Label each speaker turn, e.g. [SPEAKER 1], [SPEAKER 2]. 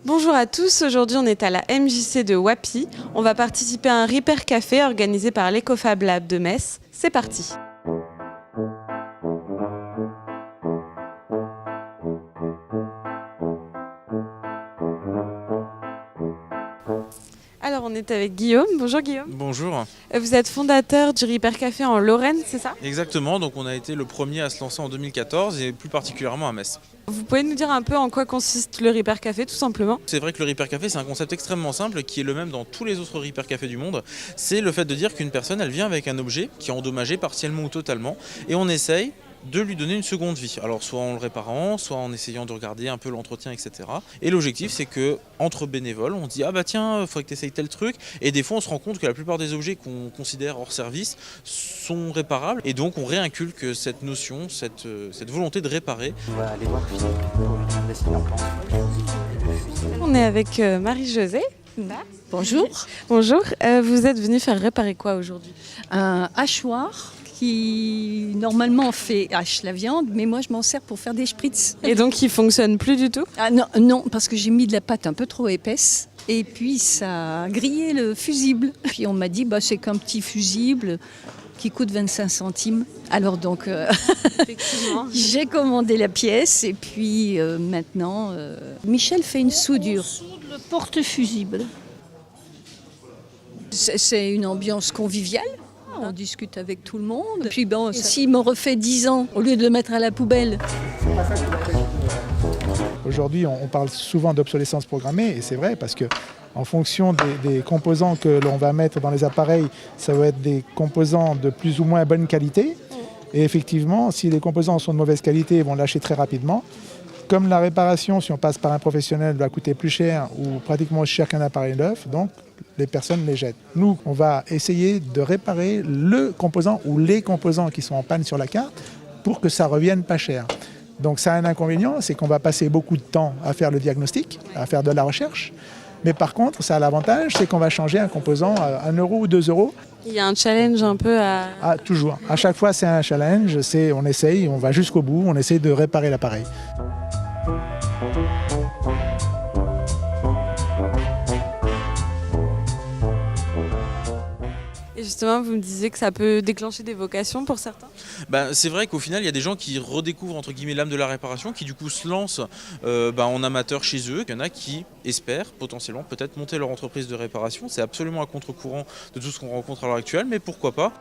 [SPEAKER 1] Bonjour à tous, aujourd'hui on est à la MJC de Wappy. On va participer à un Repair Café organisé par l'Ecofab Lab de Metz. C'est parti. Alors on est avec Guillaume. Bonjour Guillaume.
[SPEAKER 2] Bonjour.
[SPEAKER 1] Vous êtes fondateur du Repair Café en Lorraine, c'est ça?
[SPEAKER 2] Exactement, donc on a été le premier à se lancer en 2014 et plus particulièrement à Metz.
[SPEAKER 1] Vous pouvez nous dire un peu en quoi consiste le Repair Café tout simplement?
[SPEAKER 2] C'est vrai que le Repair Café, c'est un concept extrêmement simple qui est le même dans tous les autres Repair Café du monde. C'est le fait de dire qu'une personne, elle vient avec un objet qui est endommagé partiellement ou totalement et on essaye de lui donner une seconde vie. Alors soit en le réparant, soit en essayant de regarder un peu l'entretien, etc. Et l'objectif, c'est que entre bénévoles, on se dit ah bah tiens, faudrait que tu essayes tel truc. Et des fois, on se rend compte que la plupart des objets qu'on considère hors service sont réparables. Et donc, on réinculque cette notion, cette volonté de réparer.
[SPEAKER 3] On va aller voir Philippe pour lui demander ce qu'il en pense.
[SPEAKER 1] On est avec Marie-Josée.
[SPEAKER 4] Bonjour.
[SPEAKER 1] Bonjour, vous êtes venue faire réparer quoi aujourd'hui?
[SPEAKER 4] Un hachoir qui normalement hache la viande, mais moi je m'en sers pour faire des spritz.
[SPEAKER 1] Et donc il fonctionne plus du tout?
[SPEAKER 4] Ah non, non, parce que j'ai mis de la pâte un peu trop épaisse et puis ça a grillé le fusible. Puis on m'a dit c'est qu'un petit fusible qui coûte 25 centimes. Alors donc
[SPEAKER 1] Effectivement.
[SPEAKER 4] j'ai commandé la pièce et puis maintenant Michel fait une soudure.
[SPEAKER 5] Le porte-fusible.
[SPEAKER 4] C'est une ambiance conviviale. On discute avec tout le monde. Puis s'il me refait 10 ans, au lieu de le mettre à la poubelle.
[SPEAKER 6] Aujourd'hui, on parle souvent d'obsolescence programmée, et c'est vrai parce que en fonction des composants que l'on va mettre dans les appareils, ça va être des composants de plus ou moins bonne qualité. Et effectivement, si les composants sont de mauvaise qualité, ils vont lâcher très rapidement. Comme la réparation, si on passe par un professionnel, va coûter plus cher ou pratiquement aussi cher qu'un appareil neuf, donc les personnes les jettent. Nous, on va essayer de réparer le composant ou les composants qui sont en panne sur la carte pour que ça revienne pas cher. Donc ça a un inconvénient, c'est qu'on va passer beaucoup de temps à faire le diagnostic, à faire de la recherche. Mais par contre, ça a l'avantage, c'est qu'on va changer un composant à 1 euro ou 2 euros.
[SPEAKER 1] Il y a un challenge un peu à...
[SPEAKER 6] Ah, toujours. À chaque fois, c'est un challenge. On essaye, on va jusqu'au bout, on essaye de réparer l'appareil.
[SPEAKER 1] Et justement, vous me disiez que ça peut déclencher des vocations pour certains?
[SPEAKER 2] C'est vrai qu'au final, il y a des gens qui redécouvrent entre guillemets l'âme de la réparation, qui du coup se lancent en amateur chez eux. Il y en a qui espèrent potentiellement peut-être monter leur entreprise de réparation. C'est absolument à contre-courant de tout ce qu'on rencontre à l'heure actuelle, mais pourquoi pas?